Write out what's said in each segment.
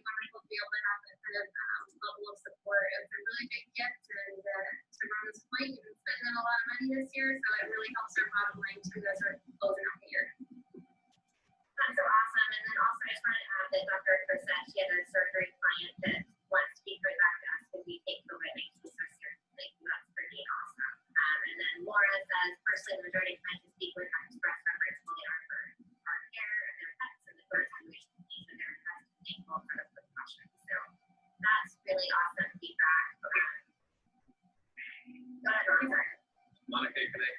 wonderful to be able to have that kind of level of support. It's a really big gift, and to run this point, we've been spending a lot of money this year, so it really helps our bottom line too as we're closing out the year. That's so awesome. And then also, I just wanted to add that Dr. Kerr said she had a surgery client that wants to be put back to us when we take the witness to sister. That's pretty awesome. And then Laura says, personally, the majority of clients who speak with have expressed preference when they are for our care and their pets, and the third time we should be with their pets and thankful for the quick questions. So that's really awesome feedback. Go ahead, Ron. Monica, can I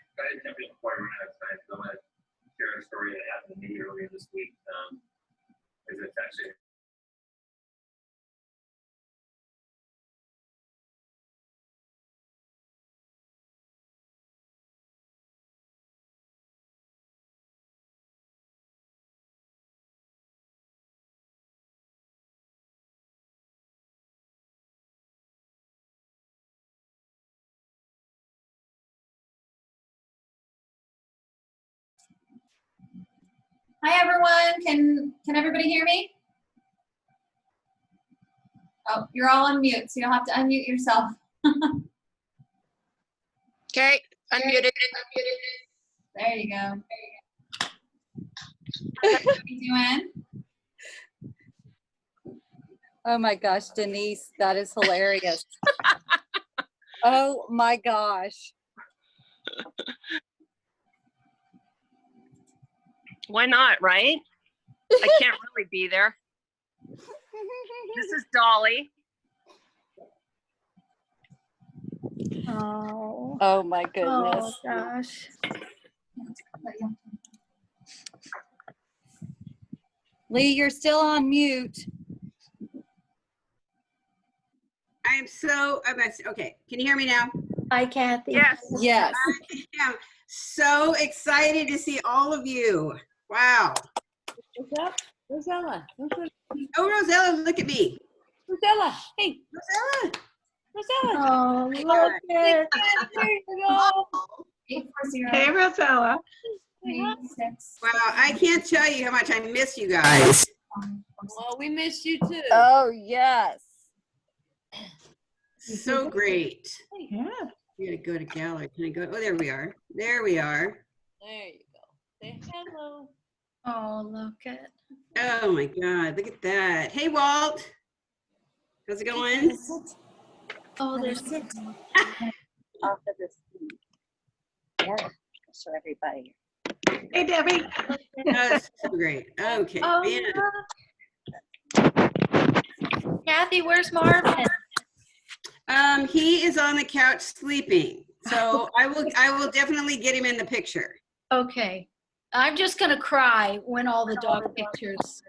jump in before I run out of time? I want to share a story that happened to me earlier this week. It's actually Hi everyone, can everybody hear me? Oh, you're all on mute, so you'll have to unmute yourself. Okay, unmuted. There you go. How's everybody doing? Oh my gosh, Denise, that is hilarious. Oh my gosh. Why not, right? I can't really be there. This is Dolly. Oh, oh my goodness. Oh gosh. Lee, you're still on mute. Okay. Can you hear me now? Hi, Kathy. Yes. Yes. I am so excited to see all of you. Wow. What's up? Rosella. Oh, Rosella, look at me. Rosella. Hey, Rosella. Rosella. Oh, look at There you go. 840. Hey, Rosella. 86. Wow, I can't tell you how much I miss you guys. Well, we miss you too. Oh, yes. So great. Yeah. We gotta go to gallery. Can I go? Oh, there we are. There we are. There you go. Say hello. Oh, look at Oh my God, look at that. Hey, Walt. How's it going? oh, there's Off of this. Yeah. Show everybody. Hey, Debbie. Oh, that's so great. Okay. oh, Man. look. Kathy, where's Marvin? He is on the couch sleeping. So I will definitely get him in the picture. Okay. I'm just gonna cry when all the dog pictures.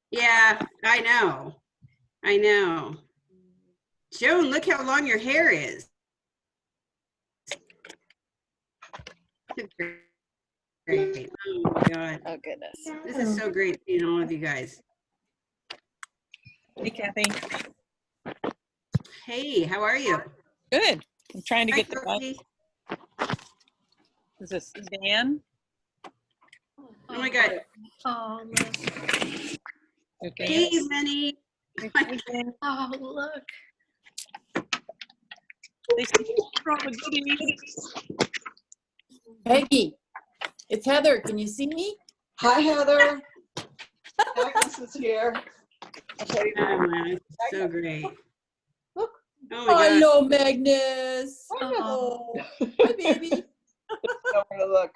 Yeah, I know. I know. Joan, look how long your hair is. Great. Oh my God. Oh, goodness. This is so great seeing all of you guys. Hey, Kathy. Hey, how are you? Good. I'm trying to Hi, get the Sophie. Is this Dan? Oh my God. Oh, look. Okay. Hey, Minnie. Oh, look. They see from the goodies. Peggy, it's Heather. Can you see me? Hi, Heather. Agnes is here. Oh, man, it's so great. Look. Oh my God. Hello, Magnus. Oh. Hi, baby. Nowhere to look.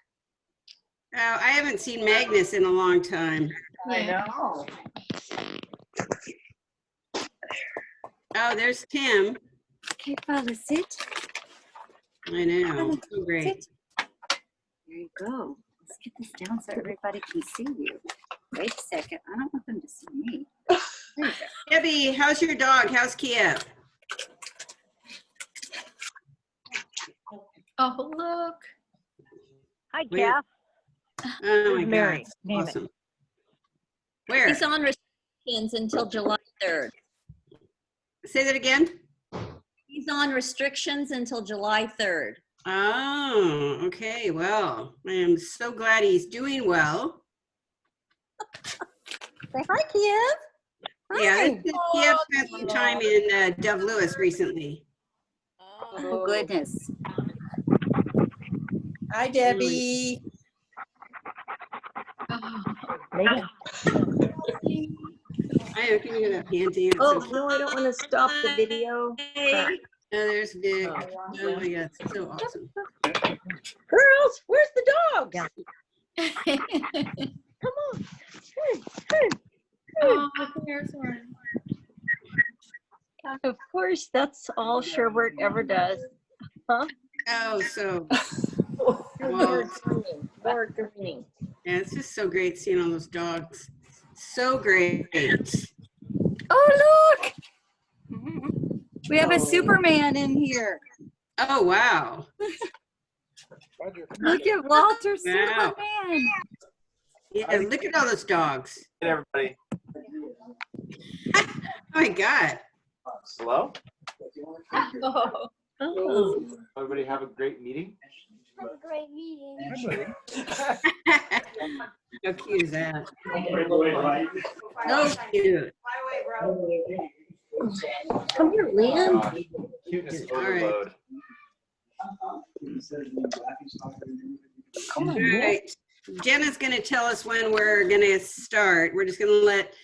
Oh, I haven't seen Magnus in a long time. I know. Oh, there's Tim. Okay, Father, sit. I know. So great. There you go. Let's get this down so everybody can see you. Wait a second. I don't want them to see me. There you go. Debbie, how's your dog? How's Kiev? Oh, look. Hi, Wait. Kath. Oh my Mary, God. name it. Awesome. Where? He's on restrictions until July 3rd. Say that again. He's on restrictions until July 3rd. Oh, okay. Well, I am so glad he's doing well. Say hi, Kiev. Yeah, TF spent some time in Dove Lewis recently. Oh, goodness. Hi, Debbie. I can you that panty. It's Oh, so no, I don't want to stop the video. Crap. Oh, there's Vic. Oh my God, so awesome. Girls, where's the dogs? Come on. Oh, there's one. Of course, that's all Sherbert ever does. Huh? Oh, so More greening. More greening. yeah, it's just so great seeing all those dogs. So great. Oh, look. We have a Superman in here. Oh, wow. Look at Walter Wow. Superman. Yeah, look at all those dogs. Hey, everybody. Oh my God. Hello? Oh. Everybody have a great meeting? Have a great meeting. How cute is that? So cute. Come here, Lynn. Cuteness All right. overload. Come All on, Lynn. right. Jenna's going to tell us when we're going to start. We're just going to let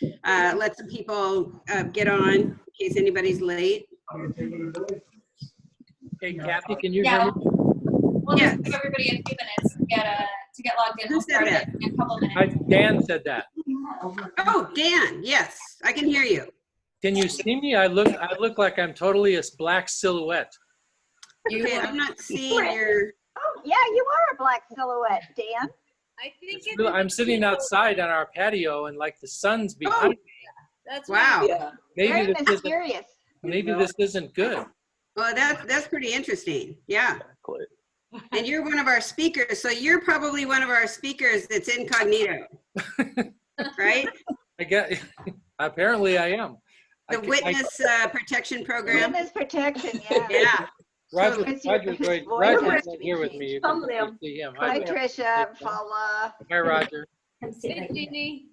some people get on in case anybody's late. Hey, Kathy, can you Yeah. hear me? We'll Yes. just give everybody a few minutes to get logged in. Who We'll said start that? it in a couple minutes. Dan said that. Oh, Dan. Yes, I can hear you. Can you see me? I look like I'm totally a black silhouette. Okay, I'm not seeing your. Oh, yeah, you are a black silhouette, Dan. I think It's really, I'm sitting outside on our patio and like the sun's behind Oh, me. That's wow. Yeah. Very Maybe this isn't good. Well, that's pretty interesting. Yeah. And you're one of our speakers, so you're probably one of our speakers that's incognito, right? I get. Apparently, I am. The witness protection program. Witness protection, yeah. Yeah. Roger, It's your- Roger's his right, voice Roger's has right to be here with changed. me. You Come can there. see him. Hi, Tricia, Paula. Hi, Roger. Hey, Jeannie.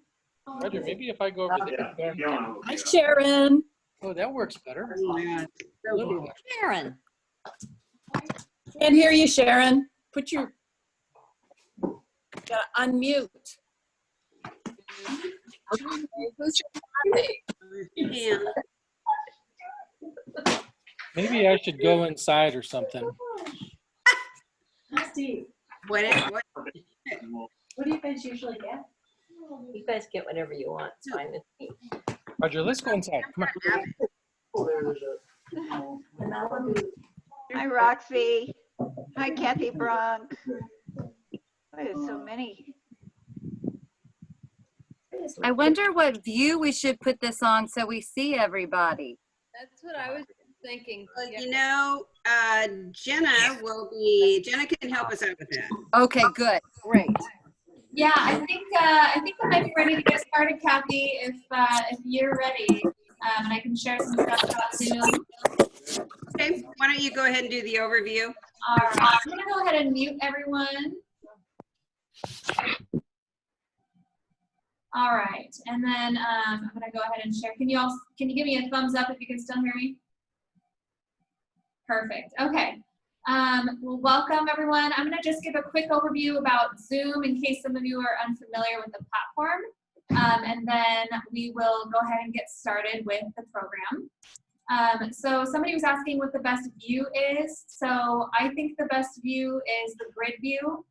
Roger, maybe if I go over there. Hi, Sharon. Oh, that works better. Oh my God. So Little- cool. Sharon. Can't hear you, Sharon. Put your, gotta unmute. Who's Yeah. Maybe I should go inside or something. Steve, What what do you guys usually get? You guys get whatever you want. It's fine with me. Roger, let's go inside. Come on. Hi, Roxy. Hi, Kathy Bronk. There's so many. I wonder what view we should put this on so we see everybody. That's what I was thinking. Well, Yeah. you know, Jenna can help us out with that. Okay, good. Great. Yeah, I think we might be ready to get started, Kathy, if you're ready. And I can share some stuff about Zoom. Okay, why don't you go ahead and do the overview? All right, I'm gonna go ahead and mute everyone. All right, and then I'm gonna go ahead and share. Can you give me a thumbs up if you can still hear me? Perfect. Okay. Well, welcome everyone. I'm gonna just give a quick overview about Zoom in case some of you are unfamiliar with the platform, and then we will go ahead and get started with the program. So somebody was asking what the best view is. So I think the best view is the grid view.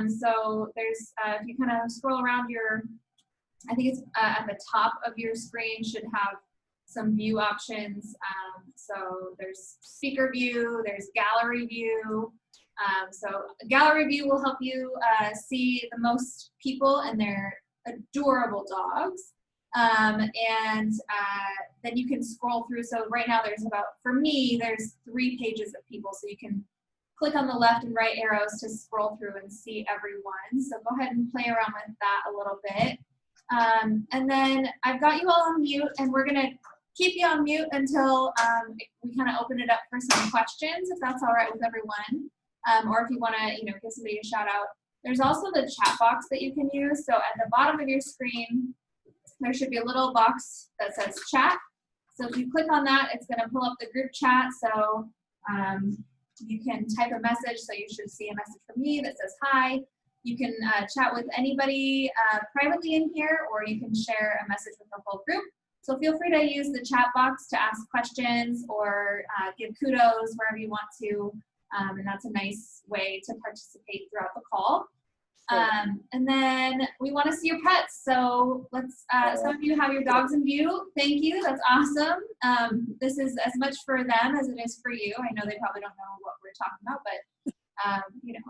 So there's, if you kind of scroll around I think it's at the top of your screen should have some view options. So there's speaker view, there's gallery view. So gallery view will help you see the most people and their adorable dogs. And then you can scroll through. So right now for me, there's 3 pages of people. So you can click on the left and right arrows to scroll through and see everyone. So go ahead and play around with that a little bit. And then I've got you all on mute, and we're gonna keep you on mute until we kind of open it up for some questions, if that's all right with everyone. Or if you wanna, give somebody a shout out. There's also the chat box that you can use. So at the bottom of your screen, there should be a little box that says chat. So if you click on that, it's going to pull up the group chat. So you can type a message. So you should see a message from me that says hi. You can chat with anybody privately in here, or you can share a message with the whole group. So feel free to use the chat box to ask questions or give kudos wherever you want to. And that's a nice way to participate throughout the call. And then we want to see your pets. So let's, some of you have your dogs in view. Thank you, that's awesome. This is as much for them as it is for you. I know they probably don't know what we're talking about, but you know,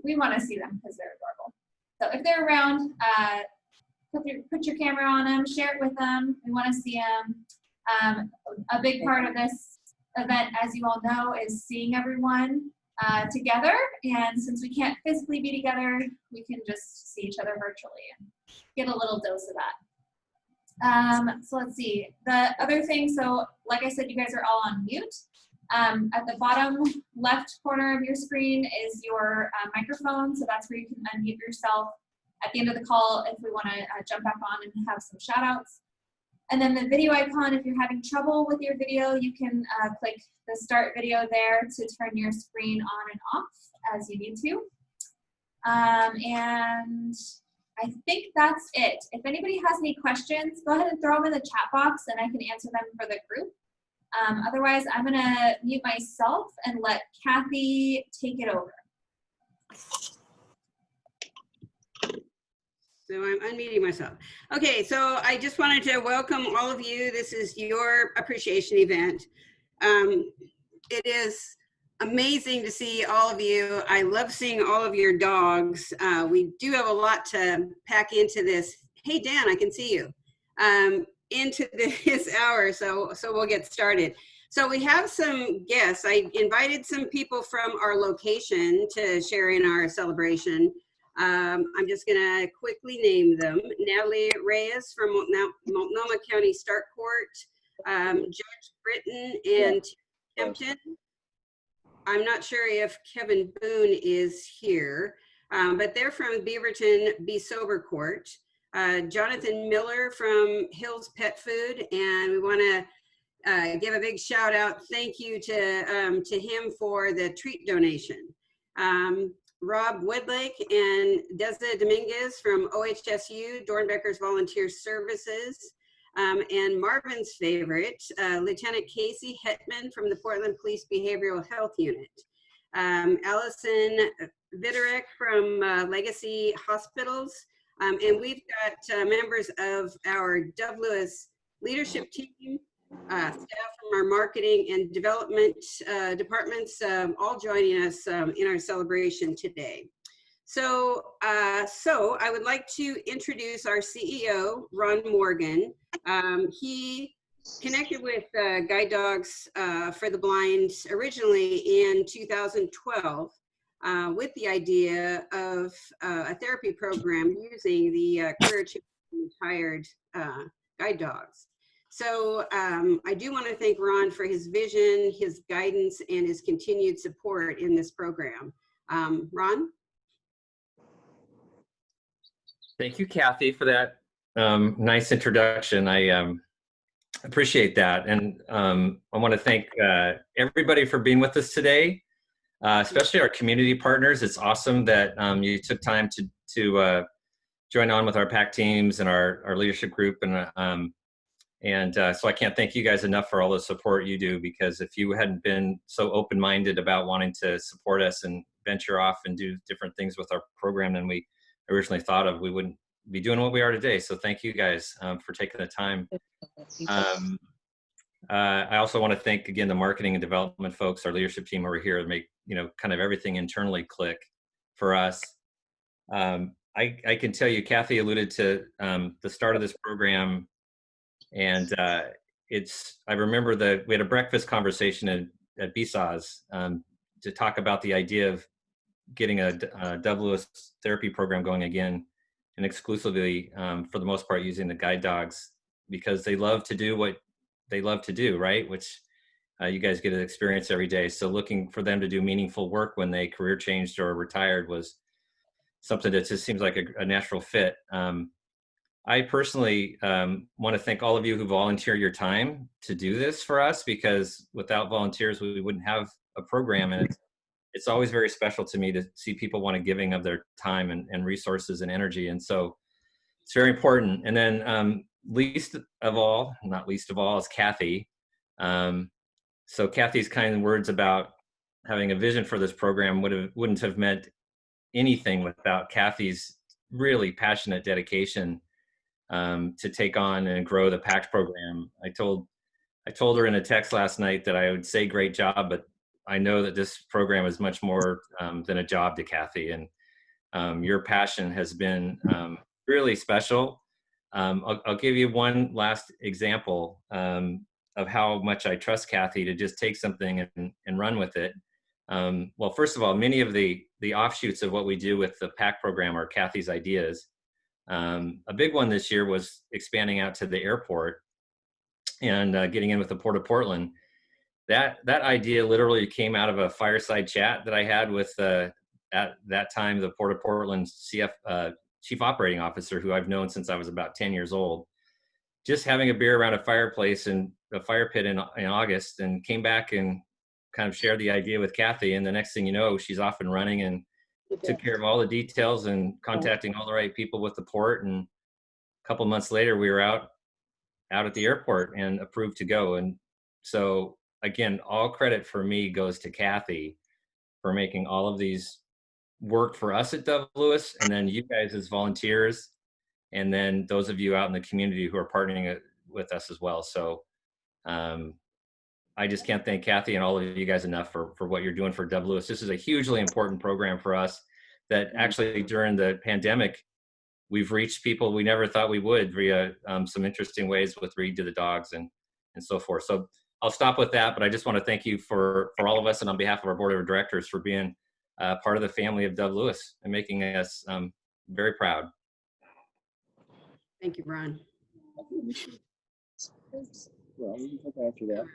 we want to see them because they're adorable. So if they're around, put your camera on them, share it with them. We want to see them. A big part of this event, as you all know, is seeing everyone together, and since we can't physically be together, we can just see each other virtually and get a little dose of that. So let's see, the other thing, so like I said, you guys are all on mute. At the bottom left corner of your screen is your microphone, so that's where you can unmute yourself at the end of the call if we want to jump back on and have some shout outs. And then the video icon, if you're having trouble with your video, you can click the start video there to turn your screen on and off as you need to. And I think that's it. If anybody has any questions, go ahead and throw them in the chat box and I can answer them for the group. Otherwise, I'm gonna mute myself and let Kathy take it over. So I'm unmuting myself. Okay, so I just wanted to welcome all of you. This is your appreciation event. It is amazing to see all of you. I love seeing all of your dogs. We do have a lot to pack into this. Hey, Dan, I can see you. Into this hour, so we'll get started. So we have some guests. I invited some people from our location to share in our celebration. I'm just gonna quickly name them. Natalie Reyes from Multnomah County Stark Court, Judge Britton and Kempton. I'm not sure if Kevin Boone is here, but they're from Beaverton Be Sober Court. Jonathan Miller from Hills Pet Food, and we wanna give a big shout out, thank you to him for the treat donation. Rob Woodlake and Deza Dominguez from OHSU, Dornbecker's Volunteer Services, and Marvin's favorite, Lieutenant Casey Hetman from the Portland Police Behavioral Health Unit. Allison Viderek from Legacy Hospitals, and we've got members of our Dove Lewis leadership team, staff from our marketing and development departments, all joining us in our celebration today. So I would like to introduce our CEO, Ron Morgan. He connected with Guide Dogs for the Blind originally in 2012 with the idea of a therapy program using the career retired guide dogs. So I do want to thank Ron for his vision, his guidance, and his continued support in this program. Ron? Thank you, Kathy, for that nice introduction. I appreciate that. And I want to thank everybody for being with us today, especially our community partners. It's awesome that you took time to join on with our PAC teams and our leadership group. And so I can't thank you guys enough for all the support you do, because if you hadn't been so open-minded about wanting to support us and venture off and do different things with our program than we originally thought of, we wouldn't be doing what we are today. So thank you guys for taking the time. I also want to thank again the marketing and development folks, our leadership team over here, to make kind of everything internally click for us. I can tell you, Kathy alluded to the start of this program, and I remember we had a breakfast conversation at BSA's to talk about the idea of getting a Dove Lewis therapy program going again, and exclusively, for the most part, using the guide dogs, because they love to do what they love to do, right? Which you guys get to experience every day. So looking for them to do meaningful work when they career changed or retired was something that just seems like a natural fit. I personally want to thank all of you who volunteer your time to do this for us, because without volunteers, we wouldn't have a program. And it's always very special to me to see people want to giving of their time and resources and energy. And so it's very important. And then not least of all is Kathy. So Kathy's kind words about having a vision for this program wouldn't have meant anything without Kathy's really passionate dedication to take on and grow the PACTT program. I told her in a text last night that I would say great job, but I know that this program is much more than a job to Kathy, and your passion has been really special. I'll give you one last example of how much I trust Kathy to just take something and run with it. Well, first of all, many of the offshoots of what we do with the PACTT program are Kathy's ideas. A big one this year was expanding out to the airport and getting in with the Port of Portland. That idea literally came out of a fireside chat that I had with at that time the Port of Portland's Chief Operating Officer, who I've known since I was about 10 years old. Just having a beer around a fireplace and a fire pit in August, and came back and kind of shared the idea with Kathy. And the next thing you know, she's off and running and took care of all the details and contacting all the right people with the port. And a couple months later, we were out at the airport and approved to go. And so again, all credit for me goes to Kathy for making all of these work for us at Dove Lewis, and then you guys as volunteers, and then those of you out in the community who are partnering with us as well. So I just can't thank Kathy and all of you guys enough for what you're doing for Dove Lewis. This is a hugely important program for us that actually during the pandemic, we've reached people we never thought we would via some interesting ways with Read to the Dogs and so forth. So I'll stop with that, but I just want to thank you for all of us and on behalf of our board of directors for being part of the family of Dove Lewis and making us very proud. Thank you, Ron. Well, we can talk after that.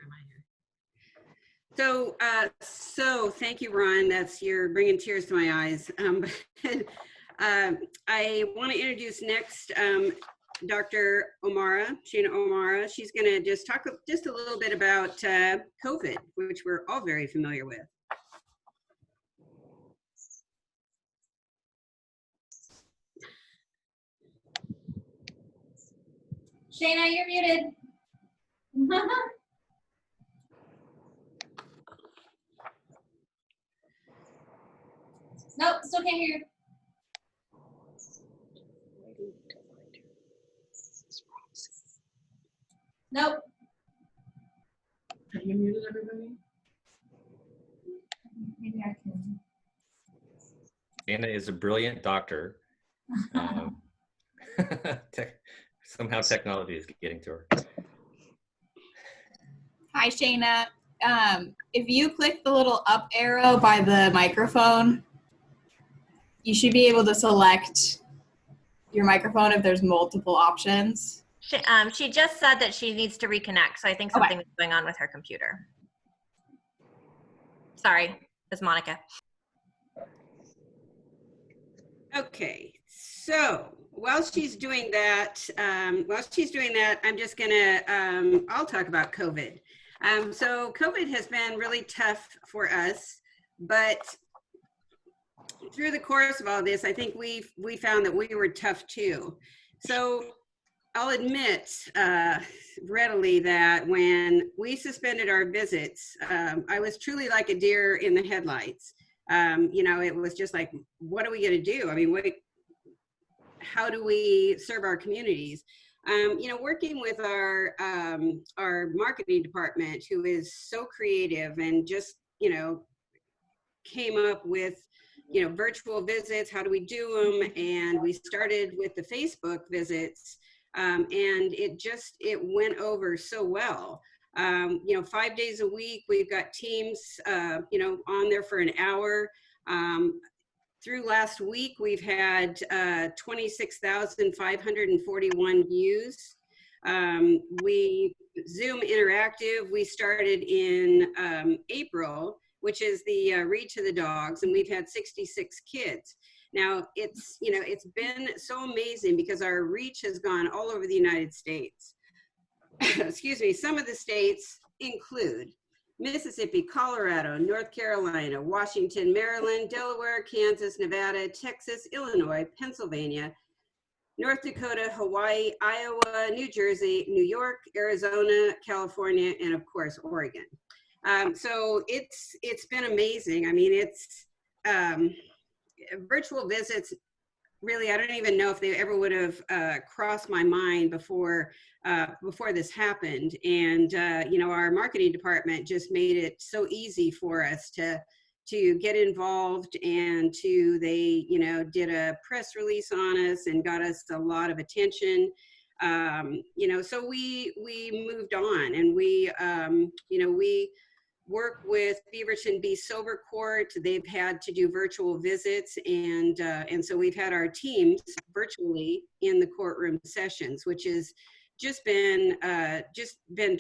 So thank you, Ron. You're bringing tears to my eyes. I want to introduce next Dr. Shana O'Mara. She's going to just talk just a little bit about COVID, which we're all very familiar with. Shana, you're muted. Nope, still can't hear you. Nope. Have you muted everybody? Maybe I can. Anna is a brilliant doctor. Somehow technology is getting to her. Hi, Shana. If you click the little up arrow by the microphone, you should be able to select your microphone if there's multiple options. She just said that she needs to reconnect, so I think something is going on with her computer. Sorry, it's Monica. Okay, so while she's doing that, I'm just gonna, I'll talk about COVID. So COVID has been really tough for us, but through the course of all this, I think we found that we were tough too. So I'll admit readily that when we suspended our visits, I was truly like a deer in the headlights. You know, it was just like, what are we going to do? I mean, how do we serve our communities? You know, working with our marketing department, who is so creative and just, you know, came up with, you know, virtual visits, how do we do them? And we started with the Facebook visits, and it went over so well. You know, 5 days a week, we've got teams, you know, on there for an hour. Through last week, we've had 26,541 views. Zoom Interactive, we started in April, which is the Read to the Dogs, and we've had 66 kids. Now, it's, you know, it's been so amazing because our reach has gone all over the United States. Excuse me. Some of the states include Mississippi, Colorado, North Carolina, Washington, Maryland, Delaware, Kansas, Nevada, Texas, Illinois, Pennsylvania, North Dakota, Hawaii, Iowa, New Jersey, New York, Arizona, California, and of course, Oregon. So it's been amazing. I mean, it's virtual visits. Really, I don't even know if they ever would have crossed my mind before this happened. And you know, our marketing department just made it so easy for us to get involved, and they, you know, did a press release on us and got us a lot of attention. You know, so we moved on, and we you know, we work with Beaverton Be Sober Court. They've had to do virtual visits, and so we've had our teams virtually in the courtroom sessions, which has just been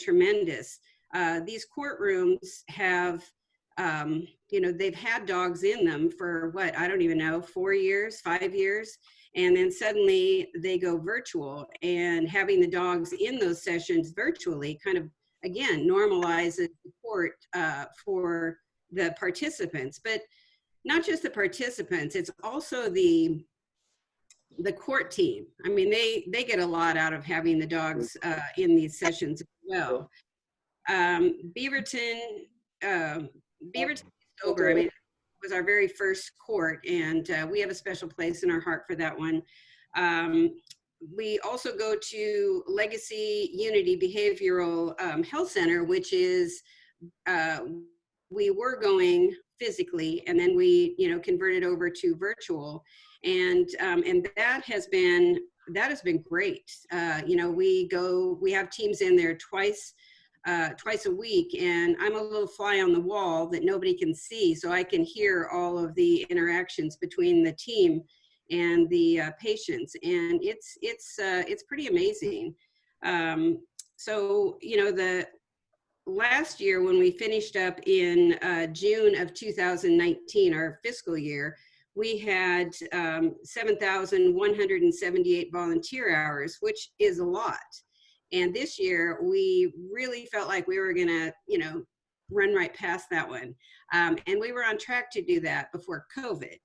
tremendous. These courtrooms have, you know, they've had dogs in them for what, I don't even know, 4 years, 5 years. And then suddenly they go virtual, and having the dogs in those sessions virtually kind of, again, normalizes support for the participants, but not just the participants, it's also the court team. I mean, they get a lot out of having the dogs in these sessions as well. Beaverton Sober, I mean, was our very first court, and we have a special place in our heart for that one. We also go to Legacy Unity Behavioral Health Center, which is, we were going physically, and then we, you know, converted over to virtual, and that has been great. You know, we have teams in there twice a week, and I'm a little fly on the wall that nobody can see, so I can hear all of the interactions between the team and the patients, and it's pretty amazing. So, you know, the last year when we finished up in June of 2019, our fiscal year, we had 7,178 volunteer hours, which is a lot. And this year we really felt like we were gonna, you know, run right past that one. And we were on track to do that before COVID.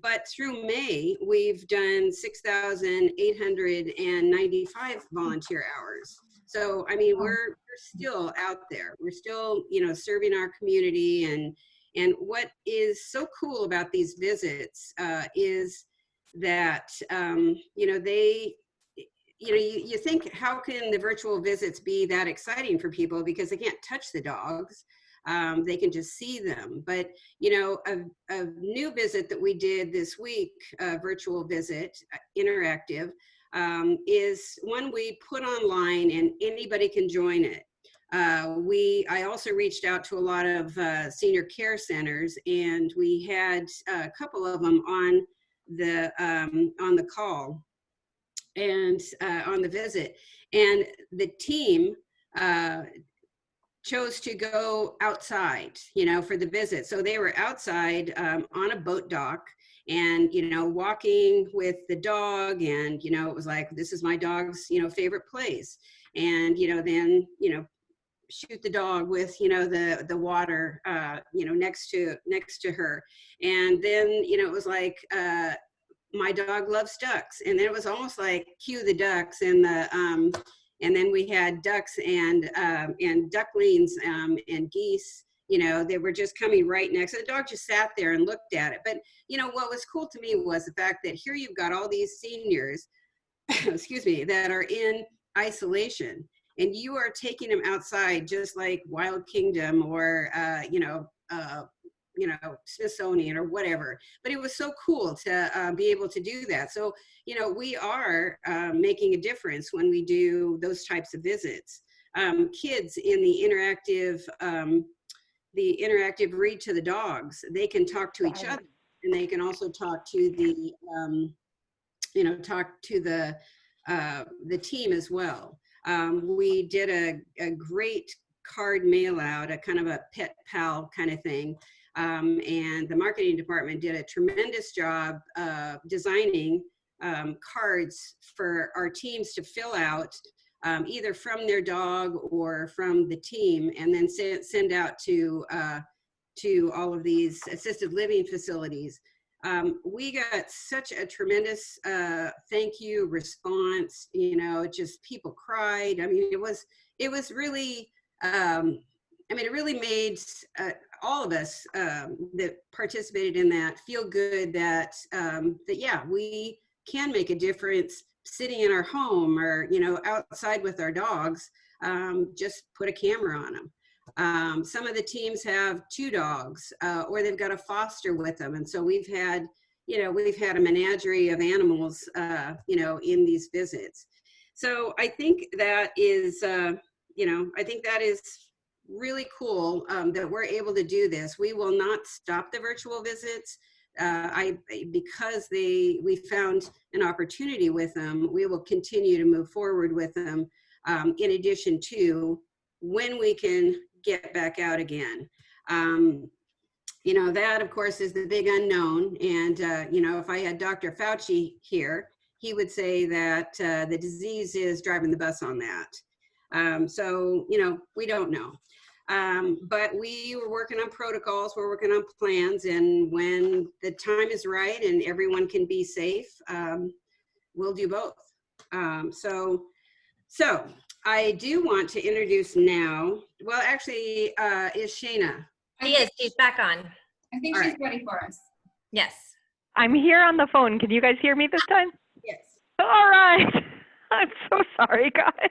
But through May, we've done 6,895 volunteer hours. So, I mean, we're still out there. We're still, you know, serving our community. And what is so cool about these visits is that, you know, you think, how can the virtual visits be that exciting for people, because they can't touch the dogs. They can just see them. But, you know, a new visit that we did this week, virtual visit, interactive, is one we put online and anybody can join it. I also reached out to a lot of senior care centers, and we had a couple of them on the call and on the visit, and the team chose to go outside, you know, for the visit. So they were outside on a boat dock, and, you know, walking with the dog, and, you know, it was like, this is my dog's, you know, favorite place. And, you know, then, you know, shoot the dog with, you know, the water, you know, next to her. And then, you know, it was like, my dog loves ducks. And then it was almost like cue the ducks, and and then we had ducks and ducklings and geese. You know, they were just coming right next. The dog just sat there and looked at it. But, you know, what was cool to me was the fact that here you've got all these seniors, excuse me, that are in isolation, and you are taking them outside, just like Wild Kingdom or, you know, Smithsonian or whatever. But it was so cool to be able to do that. So, you know, we are making a difference when we do those types of visits. Kids in the interactive read to the dogs, they can talk to each other, and they can also talk to the, you know, talk to the team as well. We did a great card mail out, a kind of a pet pal kind of thing. and the marketing department did a tremendous job designing cards for our teams to fill out, either from their dog or from the team, and then send out to all of these assisted living facilities. We got such a tremendous thank you response. You know, just people cried. I mean, it was really, it really made all of us that participated in that feel good that yeah, we can make a difference sitting in our home or, you know, outside with our dogs. Just put a camera on them. Some of the teams have 2 dogs, or they've got a foster with them. And so we've had a menagerie of animals, you know, in these visits. So I think that is, I think that is really cool that we're able to do this. We will not stop the virtual visits. Because we found an opportunity with them, we will continue to move forward with them, in addition to when we can get back out again. You know, that of course is the big unknown. And, you know, if I had Dr. Fauci here, he would say that the disease is driving the bus on that. So, you know, we don't know. But we were working on protocols, we're working on plans, and when the time is right and everyone can be safe, we'll do both. So I do want to introduce now, well, actually, is Shayna? She is, she's back on. I think she's ready for us. Yes. I'm here on the phone. Can you guys hear me this time? Yes. All right. I'm so sorry, guys.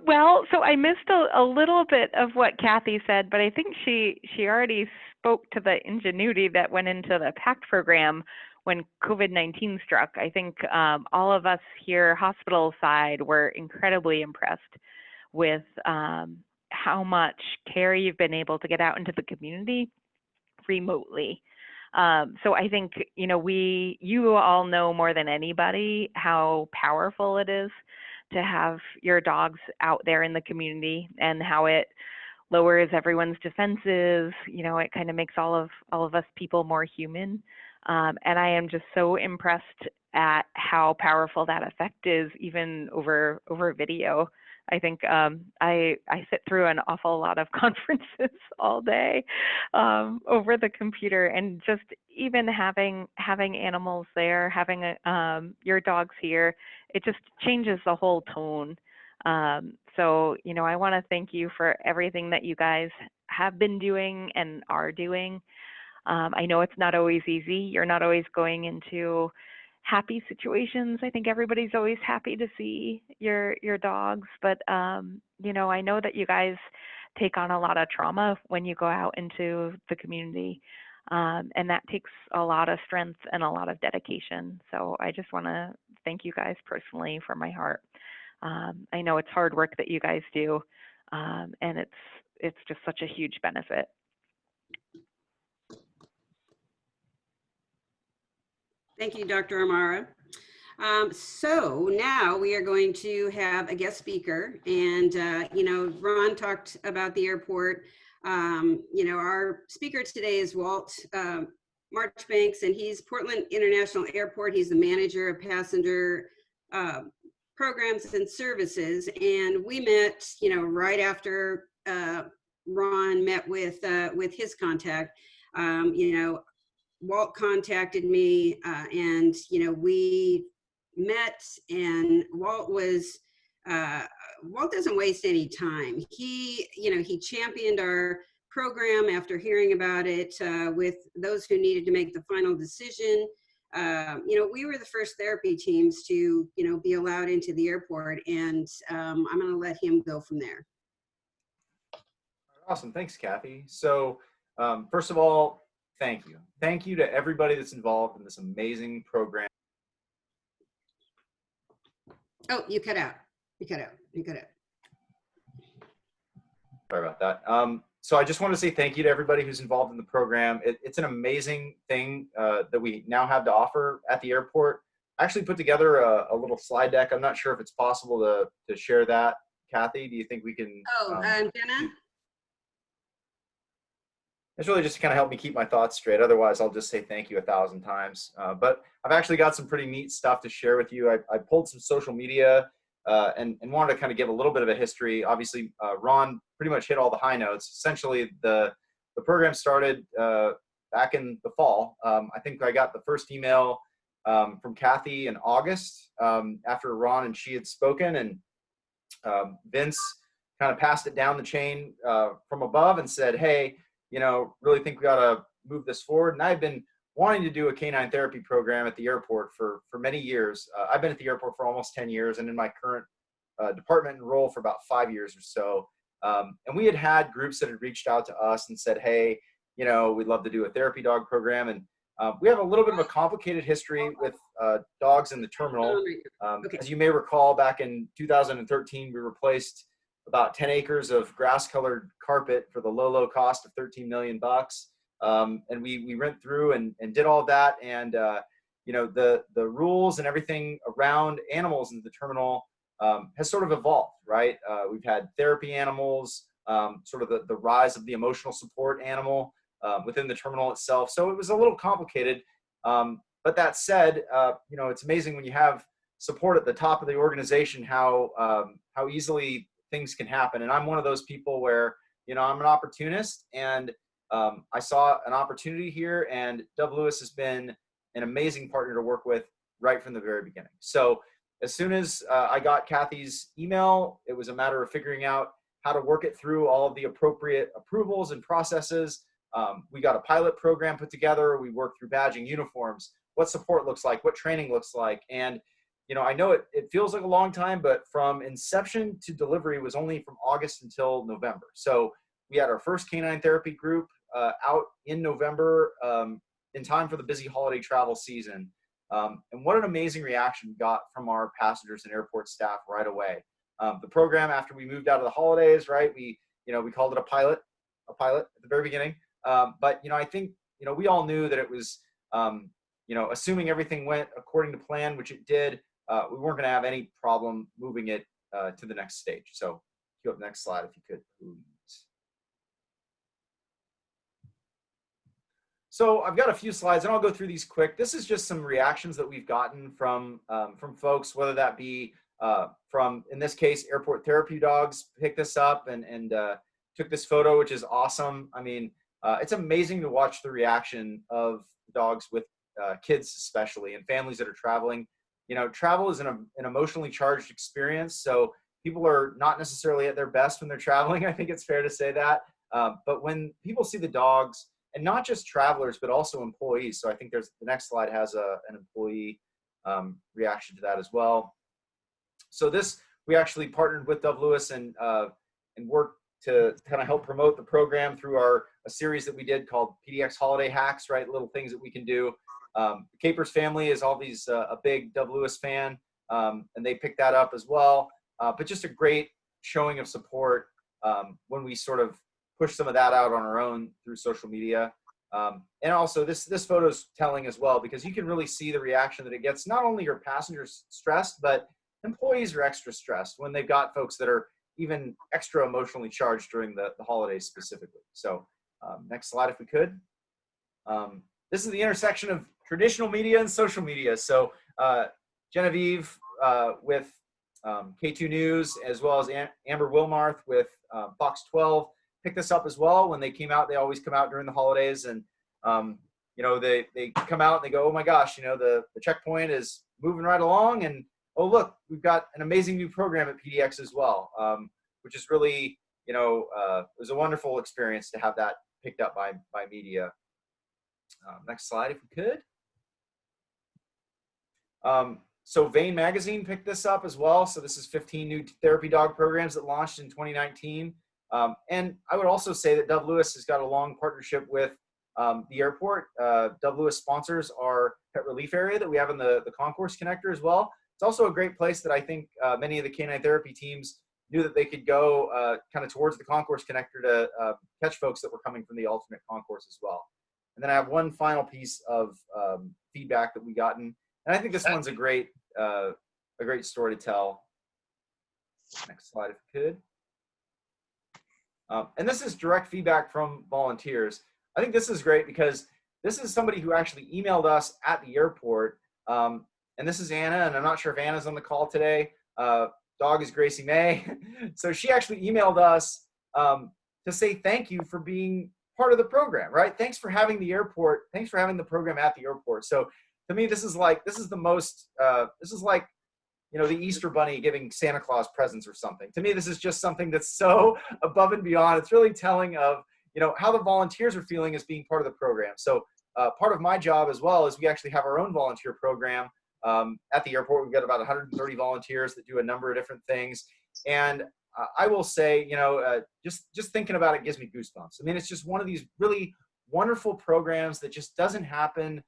Well, so I missed a little bit of what Kathy said, but I think she already spoke to the ingenuity that went into the PACTT program when COVID-19 struck. I think all of us here, hospital side, were incredibly impressed with how much care you've been able to get out into the community remotely. So I think, you know, you all know more than anybody how powerful it is to have your dogs out there in the community, and how it lowers everyone's defenses. You know, it kind of makes all of us people more human. And I am just so impressed at how powerful that effect is, even over video. I think I sit through an awful lot of conferences all day over the computer, and just even having animals there, having your dogs here, it just changes the whole tone. So, you know, I want to thank you for everything that you guys have been doing and are doing. I know it's not always easy. You're not always going into happy situations. I think everybody's always happy to see your dogs, but you know, I know that you guys take on a lot of trauma when you go out into the community, and that takes a lot of strength and a lot of dedication. So I just want to thank you guys personally from my heart. I know it's hard work that you guys do, and it's just such a huge benefit. Thank you, Dr. Amara. So now we are going to have a guest speaker, and you know, Ron talked about the airport. You know, our speaker today is Walt Marchbanks, and he's Portland International Airport. He's the manager of passenger programs and services. And we met, you know, right after Ron met with his contact. You know, Walt contacted me, and, you know, we met, and Walt doesn't waste any time. He, you know, he championed our program after hearing about it with those who needed to make the final decision. You know, we were the first therapy teams to, you know, be allowed into the airport, and I'm going to let him go from there. Awesome. Thanks, Kathy. So first of all, thank you. Thank you to everybody that's involved in this amazing program. Oh, you cut out. You cut out. You cut out. Sorry about that. So I just want to say thank you to everybody who's involved in the program. It's an amazing thing that we now have to offer at the airport. I actually put together a little slide deck. I'm not sure if it's possible to share that. Kathy, do you think we can? Oh, Jenna? It's really just to kind of help me keep my thoughts straight. Otherwise, I'll just say thank you 1,000 times. But I've actually got some pretty neat stuff to share with you. I pulled some social media and wanted to kind of give a little bit of a history. Obviously, Ron pretty much hit all the high notes. Essentially, the program started back in the fall. I think I got the first email from Kathy in August after Ron and she had spoken, and Vince kind of passed it down the chain from above and said, hey, really think we got to move this forward. And I've been wanting to do a canine therapy program at the airport for many years. I've been at the airport for almost 10 years and in my current department and role for about 5 years or so. And we had groups that had reached out to us and said, hey, we'd love to do a therapy dog program. And we have a little bit of a complicated history with dogs in the terminal. As you may recall, back in 2013, we replaced about 10 acres of grass-colored carpet for the low cost of $13 million. And we went through and did all of that. And, the rules and everything around animals in the terminal has sort of evolved, right? We've had therapy animals, sort of the rise of the emotional support animal within the terminal itself. So it was a little complicated. But that said, it's amazing when you have support at the top of the organization, how easily things can happen. And I'm one of those people where, I'm an opportunist, and I saw an opportunity here, and Dove Lewis has been an amazing partner to work with right from the very beginning. So as soon as I got Kathy's email, it was a matter of figuring out how to work it through all of the appropriate approvals and processes. We got a pilot program put together. We worked through badging, uniforms, what support looks like, what training looks like. And I know it feels like a long time, but from inception to delivery was only from August until November. So we had our first canine therapy group out in November in time for the busy holiday travel season. And what an amazing reaction we got from our passengers and airport staff right away. The program, after we moved out of the holidays, right, we called it a pilot at the very beginning. But I think, we all knew that it was, assuming everything went according to plan, which it did, we weren't going to have any problem moving it to the next stage. So cue up the next slide if you could, please. So I've got a few slides, and I'll go through these quick. This is just some reactions that we've gotten from folks, whether that be from, in this case, airport therapy dogs picked this up and took this photo, which is awesome. I mean, it's amazing to watch the reaction of dogs with kids especially, and families that are traveling. Travel is an emotionally charged experience, so people are not necessarily at their best when they're traveling. I think it's fair to say that. But when people see the dogs, and not just travelers, but also employees. So I think the next slide has an employee reaction to that as well. So we actually partnered with Dove Lewis and worked to kind of help promote the program through a series that we did called PDX Holiday Hacks, right? Little things that we can do. The Capers family is a big Dove Lewis fan, and they picked that up as well. But just a great showing of support when we sort of push some of that out on our own through social media. And also this photo is telling as well, because you can really see the reaction that it gets. Not only are passengers stressed, but employees are extra stressed when they've got folks that are even extra emotionally charged during the holidays specifically. So next slide, if we could. This is the intersection of traditional media and social media. So Genevieve with K2 News, as well as Amber Wilmarth with Fox 12, picked this up as well. When they came out, they always come out during the holidays, and they come out and they go, oh my gosh, the checkpoint is moving right along, and oh look, we've got an amazing new program at PDX as well, which is really, it was a wonderful experience to have that picked up by media. Next slide, if we could. So Vane Magazine picked this up as well. So this is 15 new therapy dog programs that launched in 2019. And I would also say that Dove Lewis has got a long partnership with the airport. Dove Lewis sponsors our pet relief area that we have in the concourse connector as well. It's also a great place that I think many of the canine therapy teams knew that they could go kind of towards the concourse connector to catch folks that were coming from the alternate concourse as well. And then I have one final piece of feedback that we gotten, and I think this one's a great story to tell. Next slide, if you could. And this is direct feedback from volunteers. I think this is great because this is somebody who actually emailed us at the airport. And this is Anna, and I'm not sure if Anna's on the call today. Dog is Gracie May. So she actually emailed us to say thank you for being part of the program, right? Thanks for having the airport. Thanks for having the program at the airport. So to me, this is like the Easter Bunny giving Santa Claus presents or something. To me, this is just something that's so above and beyond. It's really telling of, how the volunteers are feeling as being part of the program. So part of my job as well is we actually have our own volunteer program at the airport. We've got about 130 volunteers that do a number of different things. And I will say, just thinking about it gives me goosebumps. I mean, it's just one of these really wonderful programs that just doesn't happen,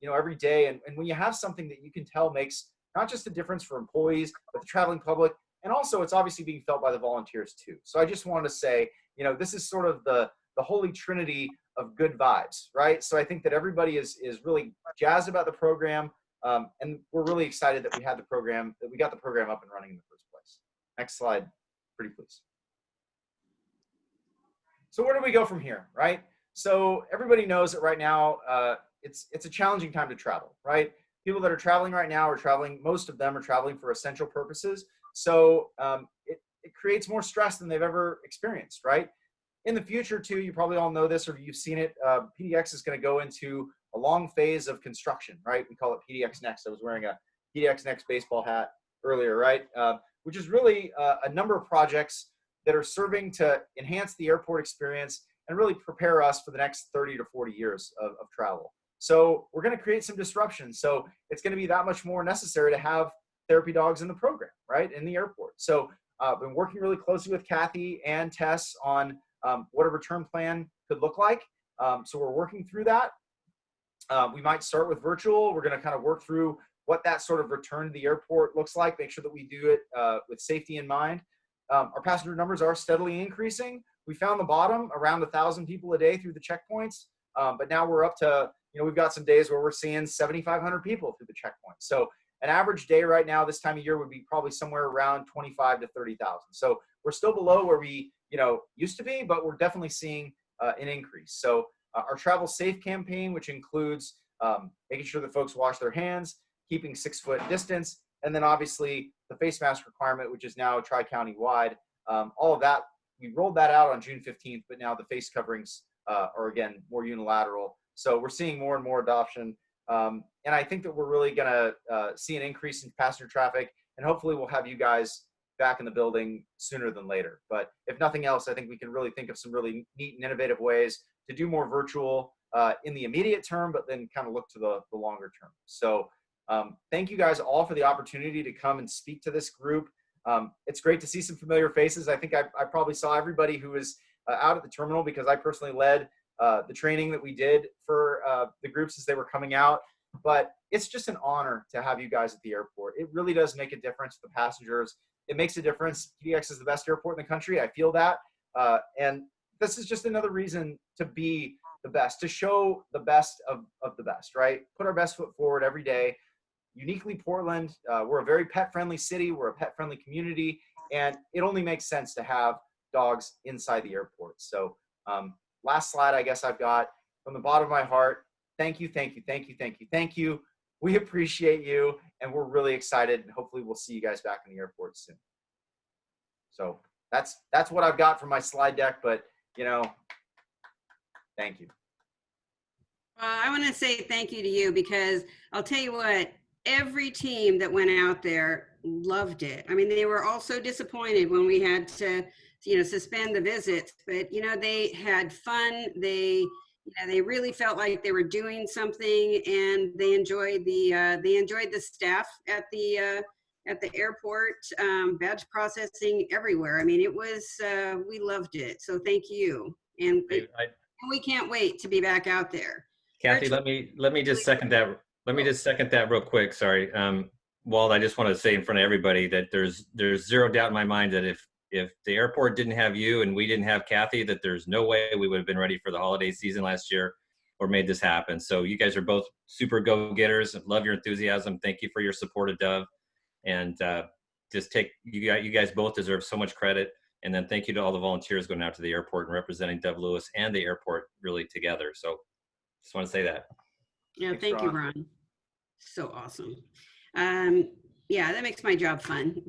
every day. And when you have something that you can tell makes not just a difference for employees, but the traveling public, and also it's obviously being felt by the volunteers too. So I just wanted to say, this is sort of the holy trinity of good vibes, right? So I think that everybody is really jazzed about the program, and we're really excited that we got the program up and running in the first place. Next slide, pretty please. So where do we go from here, right? So everybody knows that right now it's a challenging time to travel, right? People that are traveling right now most of them are traveling for essential purposes. So it creates more stress than they've ever experienced, right? In the future too, you probably all know this or you've seen it, PDX is going to go into a long phase of construction, right? We call it PDX Next. I was wearing a PDX Next baseball hat earlier, right? Which is really a number of projects that are serving to enhance the airport experience and really prepare us for the next 30 to 40 years of travel. So we're going to create some disruption. So it's going to be that much more necessary to have therapy dogs in the program, right, in the airport. So I've been working really closely with Kathy and Tess on what a return plan could look like. So we're working through that. We might start with virtual. We're going to kind of work through what that sort of return to the airport looks like, make sure that we do it with safety in mind. Our passenger numbers are steadily increasing. We found the bottom around 1,000 people a day through the checkpoints, but now we're up to, we've got some days where we're seeing 7,500 people through the checkpoint. So an average day right now this time of year would be probably somewhere around 25 to 30,000. So we're still below where we used to be, but we're definitely seeing an increase. So our Travel Safe campaign, which includes making sure that folks wash their hands, keeping 6-foot distance, and then obviously the face mask requirement, which is now tri-county wide. All of that, we rolled that out on June 15th, but now the face coverings are again more unilateral. So we're seeing more and more adoption. And I think that we're really gonna see an increase in passenger traffic, and hopefully we'll have you guys back in the building sooner than later. But if nothing else, I think we can really think of some really neat and innovative ways to do more virtual in the immediate term, but then kind of look to the longer term. So thank you guys all for the opportunity to come and speak to this group. It's great to see some familiar faces. I think I probably saw everybody who was out at the terminal because I personally led the training that we did for the groups as they were coming out. But it's just an honor to have you guys at the airport. It really does make a difference to the passengers. It makes a difference. PDX is the best airport in the country. I feel that. And this is just another reason to be the best, to show the best of the best, right? Put our best foot forward every day. Uniquely Portland, we're a very pet-friendly city. We're a pet-friendly community. And it only makes sense to have dogs inside the airport. So last slide, I guess I've got from the bottom of my heart, thank you, thank you, thank you, thank you, thank you. We appreciate you, and we're really excited, and hopefully we'll see you guys back in the airport soon. So that's what I've got for my slide deck, but thank you. I want to say thank you to you because I'll tell you what, every team that went out there loved it. I mean, they were all so disappointed when we had to, suspend the visits, but they had fun. They really felt like they were doing something, and they enjoyed the staff at the airport, badge processing everywhere. I mean, it was we loved it. So thank you, and we can't wait to be back out there. Kathy, let me just second that. Let me just second that real quick. Sorry, Walt. I just want to say in front of everybody that there's zero doubt in my mind that if the airport didn't have you and we didn't have Kathy, that there's no way we would have been ready for the holiday season last year or made this happen. So you guys are both super go-getters. Love your enthusiasm. Thank you for your support of Dove. And you guys both deserve so much credit. And then thank you to all the volunteers going out to the airport and representing Dove Lewis and the airport really together. So just want to say that. Yeah, Thanks, thank you, Ron. Ron. So awesome. Yeah, that makes my job fun.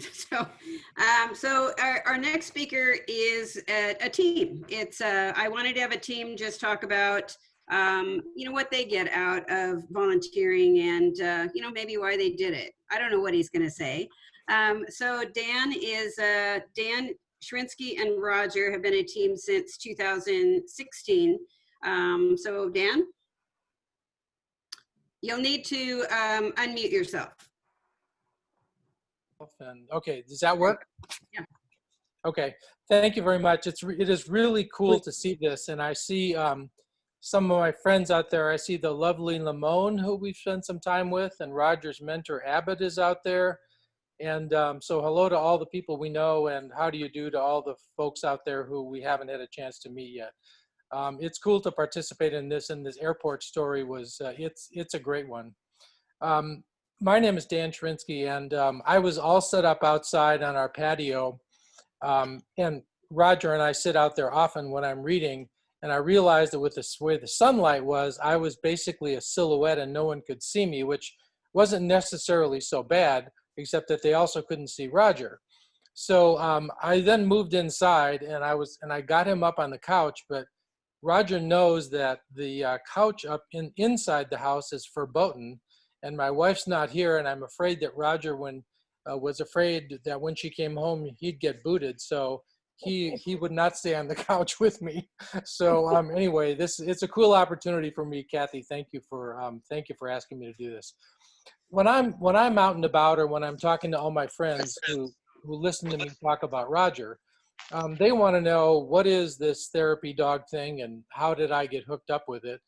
So our next speaker is a team. It's I wanted to have a team just talk about what they get out of volunteering and maybe why they did it. I don't know what he's going to say. So Dan Shrinsky and Roger have been a team since 2016. So Dan, you'll need to unmute yourself. And okay, does that work? Yeah. Okay, thank you very much. It is really cool to see this, and I see some of my friends out there. I see the lovely Lamone, who we've spent some time with, and Roger's mentor Abbott is out there. And so hello to all the people we know, and how do you do to all the folks out there who we haven't had a chance to meet yet. It's cool to participate in this, and this airport story was, it's a great one. My name is Dan Shrinsky, and I was all set up outside on our patio, and Roger and I sit out there often when I'm reading, and I realized that with the way the sunlight was, I was basically a silhouette and no one could see me, which wasn't necessarily so bad, except that they also couldn't see Roger. So I then moved inside, and I got him up on the couch, but Roger knows that the couch up inside the house is verboten, and my wife's not here, and I'm afraid that Roger was afraid that when she came home he'd get booted, so he would not stay on the couch with me. So anyway, it's a cool opportunity for me, Kathy. Thank you for asking me to do this. When I'm out and about, or when I'm talking to all my friends who listen to me talk about Roger, they want to know, what is this therapy dog thing, and how did I get hooked up with it?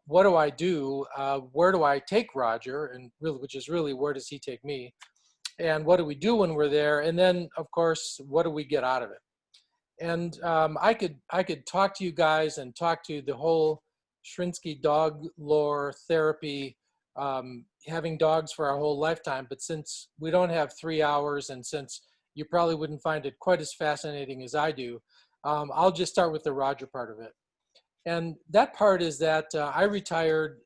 What do I do? Where do I take Roger? And really, which is really, where does he take me? And what do we do when we're there? And then, of course, what do we get out of it? And I could talk to you guys and talk to the whole Shrinsky dog lore therapy, having dogs for our whole lifetime. But since we don't have 3 hours, and since you probably wouldn't find it quite as fascinating as I do, I'll just start with the Roger part of it. And that part is that I retired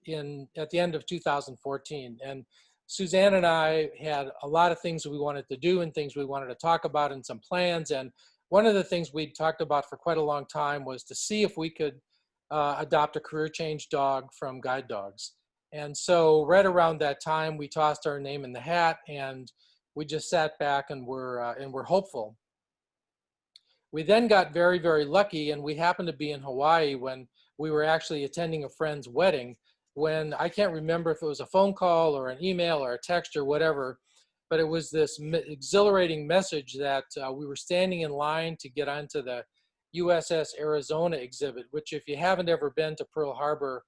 at the end of 2014. And Suzanne and I had a lot of things we wanted to do and things we wanted to talk about and some plans. And one of the things we'd talked about for quite a long time was to see if we could adopt a career change dog from guide dogs. And so right around that time, we tossed our name in the hat, and we just sat back and we're hopeful. We then got very, very lucky, and we happened to be in Hawaii when we were actually attending a friend's wedding, when I can't remember if it was a phone call or an email or a text or whatever, but it was this exhilarating message that we were standing in line to get onto the USS Arizona exhibit, which, if you haven't ever been to Pearl Harbor,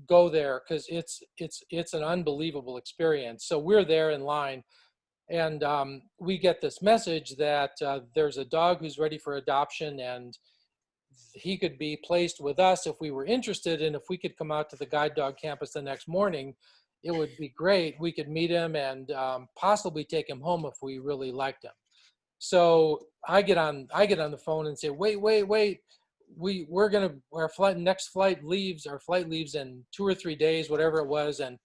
go there, because it's an unbelievable experience. So we're there in line, and we get this message that there's a dog who's ready for adoption, and he could be placed with us if we were interested, and if we could come out to the guide dog campus the next morning, it would be great. We could meet him and possibly take him home if we really liked him. So I get on the phone and say, wait, our next flight leaves in 2 or 3 days, whatever it was. And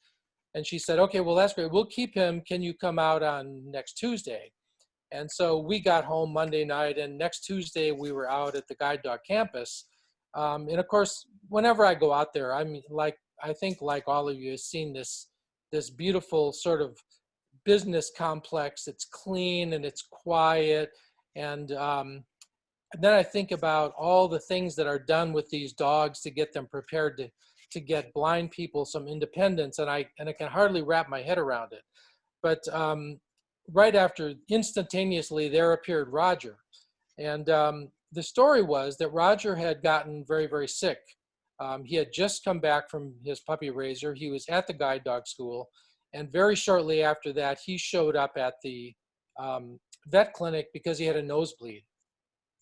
she said, okay, well, that's great. We'll keep him. Can you come out on next Tuesday? And so we got home Monday night, and next Tuesday we were out at the guide dog campus. And of course, whenever I go out there, I mean, I think like all of you have seen this beautiful sort of business complex. It's clean and it's quiet. And then I think about all the things that are done with these dogs to get them prepared to get blind people some independence. And I can hardly wrap my head around it. But right after, instantaneously, there appeared Roger. And the story was that Roger had gotten very, very sick. He had just come back from his puppy raiser. He was at the guide dog school. And very shortly after that, he showed up at the vet clinic because he had a nosebleed.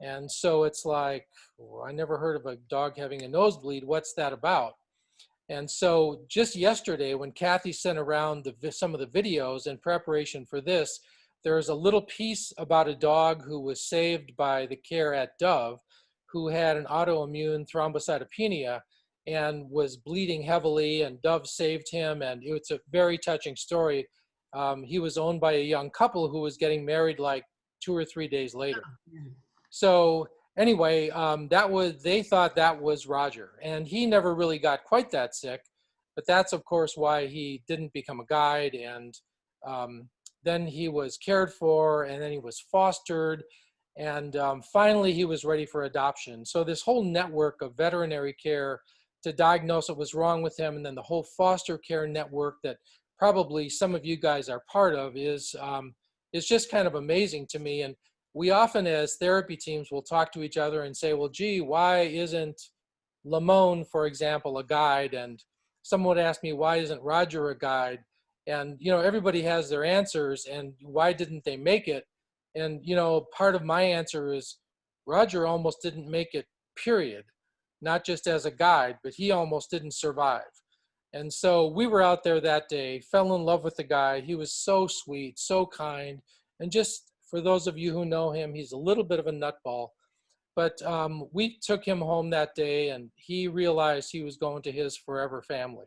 And so it's like, oh, I never heard of a dog having a nosebleed. What's that about? And so just yesterday, when Kathy sent around some of the videos in preparation for this, there's a little piece about a dog who was saved by the care at Dove, who had an autoimmune thrombocytopenia and was bleeding heavily, and Dove saved him, and it's a very touching story. He was owned by a young couple who was getting married like 2 or 3 days later. So anyway, they thought that was Roger, and he never really got quite that sick, but that's of course why he didn't become a guide, and then he was cared for, and then he was fostered, and finally he was ready for adoption. So this whole network of veterinary care to diagnose what was wrong with him, and then the whole foster care network that probably some of you guys are part of is just kind of amazing to me. And we often as therapy teams will talk to each other and say, well, gee, why isn't Lamone, for example, a guide? And someone would ask me, why isn't Roger a guide? And, you know, everybody has their answers, and why didn't they make it? And, you know, part of my answer is Roger almost didn't make it, period. Not just as a guide, but he almost didn't survive. And so we were out there that day, fell in love with the guy. He was so sweet, so kind. And just for those of you who know him, he's a little bit of a nutball. But we took him home that day, and he realized he was going to his forever family.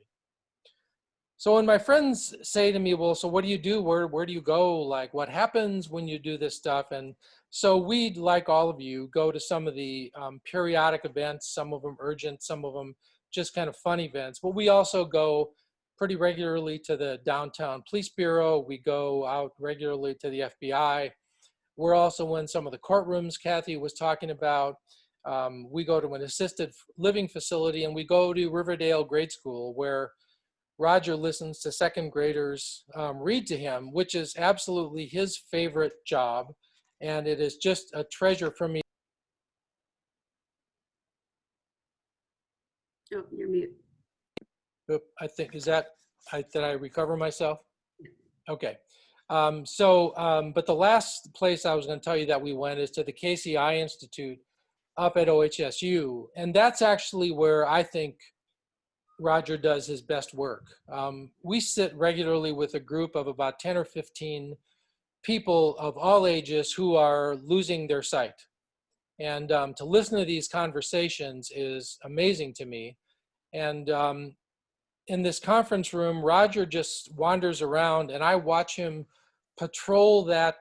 So when my friends say to me, well, so what do you do? Where do you go? Like, what happens when you do this stuff? And so we, like all of you, go to some of the periodic events, some of them urgent, some of them just kind of fun events. But we also go pretty regularly to the downtown police bureau. We go out regularly to the FBI. We're also in some of the courtrooms Kathy was talking about. We go to an assisted living facility, and we go to Riverdale Grade School, where Roger listens to second graders read to him, which is absolutely his favorite job. And it is just a treasure for me. Oh, you're mute. I think, did I recover myself? Okay. But the last place I was going to tell you that we went is to the KCI Institute up at OHSU. And that's actually where I think Roger does his best work. We sit regularly with a group of about 10 or 15 people of all ages who are losing their sight. And to listen to these conversations is amazing to me. And in this conference room, Roger just wanders around, and I watch him patrol that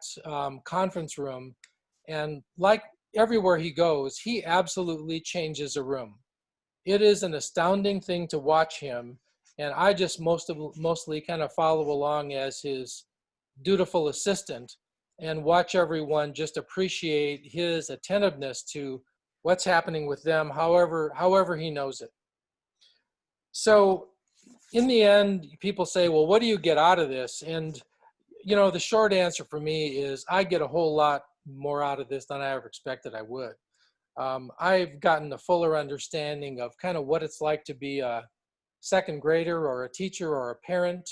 conference room. And like everywhere he goes, he absolutely changes a room. It is an astounding thing to watch him, and I just mostly kind of follow along as his dutiful assistant and watch everyone just appreciate his attentiveness to what's happening with them, however he knows it. So in the end, people say, well, what do you get out of this? And, you know, the short answer for me is I get a whole lot more out of this than I ever expected I would. I've gotten a fuller understanding of kind of what it's like to be a second grader or a teacher or a parent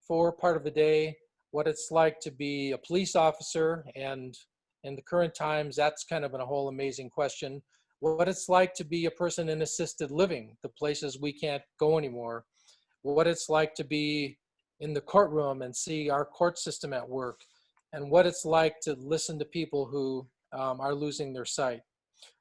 for part of the day, what it's like to be a police officer, and in the current times, that's kind of a whole amazing question. What it's like to be a person in assisted living, the places we can't go anymore. What it's like to be in the courtroom and see our court system at work, and what it's like to listen to people who are losing their sight.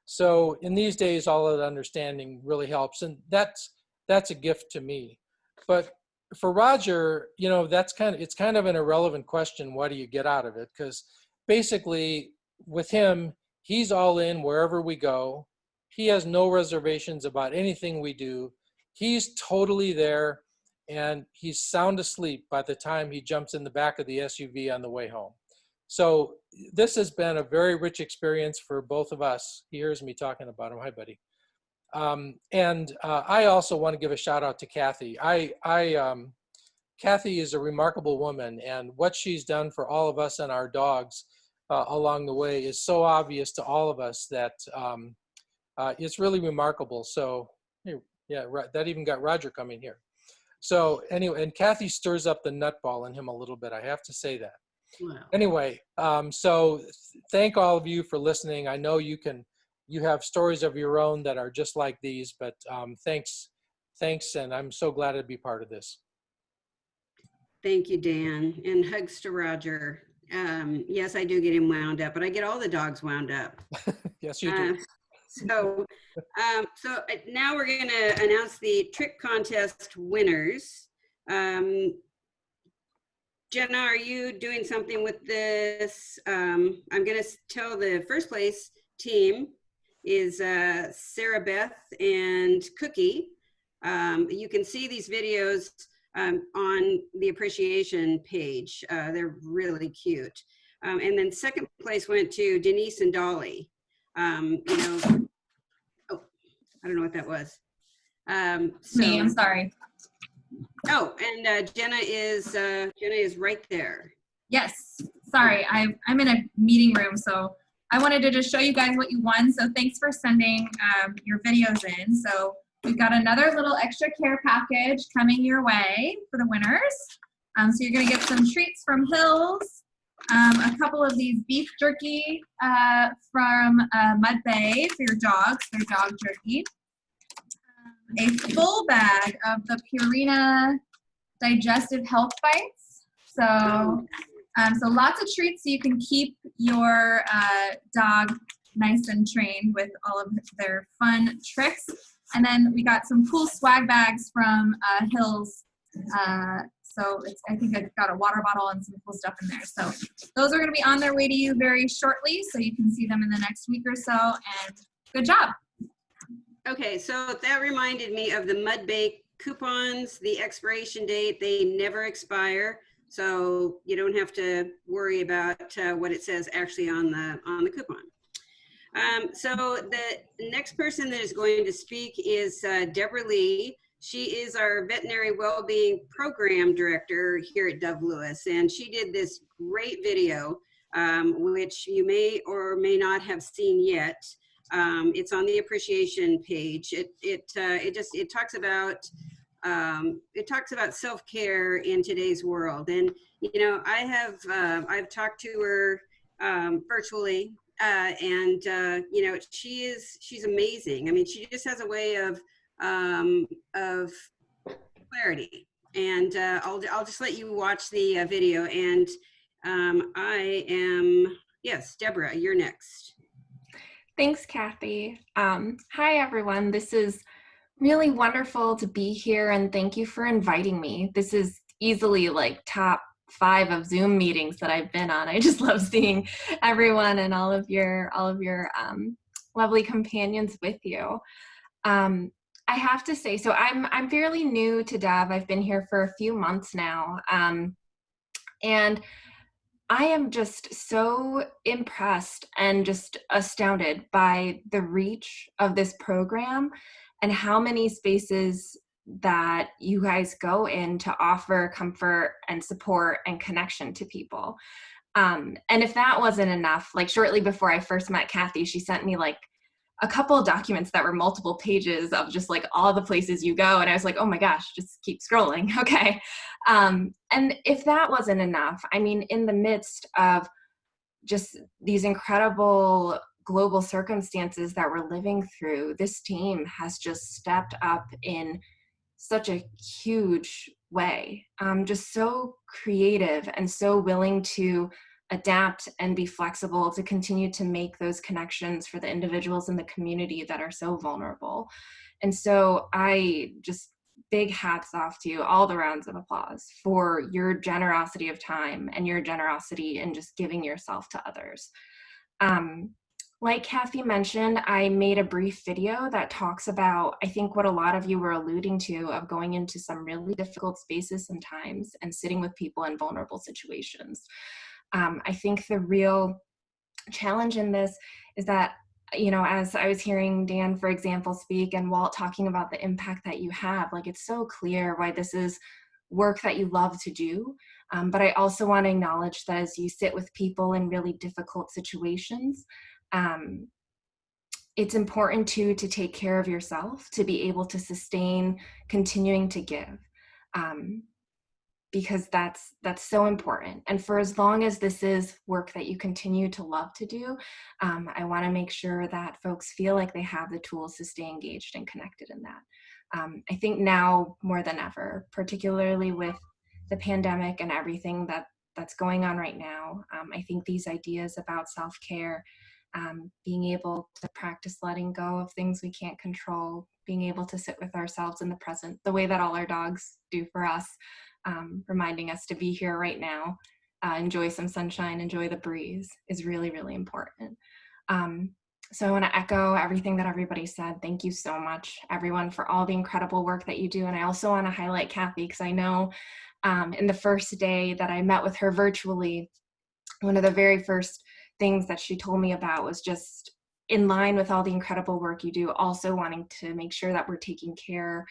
So in these days, all of that understanding really helps, and that's a gift to me. But for Roger, you know, it's kind of an irrelevant question. What do you get out of it? Because basically, with him, he's all in wherever we go. He has no reservations about anything we do. He's totally there, and he's sound asleep by the time he jumps in the back of the SUV on the way home. So this has been a very rich experience for both of us. He hears me talking about him. Hi, buddy. I also want to give a shout out to Kathy. Kathy is a remarkable woman, and what she's done for all of us and our dogs along the way is so obvious to all of us that it's really remarkable. So yeah, that even got Roger coming here. So anyway, and Kathy stirs up the nutball in him a little bit. I have to say that. Wow. Anyway, so thank all of you for listening. I know you have stories of your own that are just like these, but thanks, and I'm so glad to be part of this. Thank you, Dan, and hugs to Roger. Yes, I do get him wound up, but I get all the dogs wound up. Yes, you do. So now we're going to announce the trick contest winners. Jenna, are you doing something with this? I'm going to tell the first place team is Sarah Beth and Cookie. You can see these videos on the appreciation page. They're really cute. And then second place went to Denise and Dolly. You know, oh, I don't know what that was. Me, I'm sorry. Oh, and Jenna is right there. Yes, sorry, I'm in a meeting room, so I wanted to just show you guys what you won. So thanks for sending your videos in. So we've got another little extra care package coming your way for the winners. So you're gonna get some treats from Hills, a couple of these beef jerky from Mud Bay for your dogs, their dog jerky. A full bag of the Purina Digestive Health Bites. So, so lots of treats so you can keep your dog nice and trained with all of their fun tricks. And then we got some cool swag bags from Hills. So I think I've got a water bottle and some cool stuff in there. So those are going to be on their way to you very shortly, so you can see them in the next week or so. And good job. Okay, so that reminded me of the Mud Bay coupons, the expiration date, they never expire. So you don't have to worry about what it says actually on the coupon. So the next person that is going to speak is Deborah Lee. She is our veterinary well-being program director here at Dove Lewis, and she did this great video, which you may or may not have seen yet. It's on the appreciation page. It talks about self-care in today's world, and you know I've talked to her virtually, and you know she's amazing. I mean, she just has a way of clarity, and I'll just let you watch the video. And yes, Deborah, you're next. Thanks, Kathy. Hi, everyone. This is really wonderful to be here, and thank you for inviting me. This is easily like top 5 of Zoom meetings that I've been on. I just love seeing everyone and all of your lovely companions with you. I have to say, so I'm fairly new to Dove. I've been here for a few months now, and I am just so impressed and just astounded by the reach of this program and how many spaces that you guys go in to offer comfort and support and connection to people. And if that wasn't enough, like shortly before I first met Kathy, she sent me like a couple of documents that were multiple pages of just like all the places you go. And I was like, oh my gosh, just keep scrolling. Okay. And if that wasn't enough, I mean, in the midst of just these incredible global circumstances that we're living through, this team has just stepped up in such a huge way. Just so creative and so willing to adapt and be flexible to continue to make those connections for the individuals in the community that are so vulnerable. And so I just big hats off to you, all the rounds of applause for your generosity of time and your generosity in just giving yourself to others. Like Kathy mentioned, I made a brief video that talks about, I think, what a lot of you were alluding to, of going into some really difficult spaces sometimes and sitting with people in vulnerable situations. I think the real challenge in this is that, you know, as I was hearing Dan, for example, speak, and Walt talking about the impact that you have, like, it's so clear why this is work that you love to do. But I also want to acknowledge that as you sit with people in really difficult situations, it's important to take care of yourself, to be able to sustain continuing to give, because that's so important. And for as long as this is work that you continue to love to do, I want to make sure that folks feel like they have the tools to stay engaged and connected in that. I think now more than ever, particularly with the pandemic and everything that that's going on right now. I think these ideas about self-care, being able to practice letting go of things we can't control, being able to sit with ourselves in the present, the way that all our dogs do for us, reminding us to be here right now, enjoy some sunshine, enjoy the breeze, is really, really important. So I want to echo everything that everybody said. Thank you so much, everyone, for all the incredible work that you do. And I also want to highlight Kathy, because I know in the first day that I met with her virtually, one of the very first things that she told me about was just in line with all the incredible work you do, also wanting to make sure that we're taking care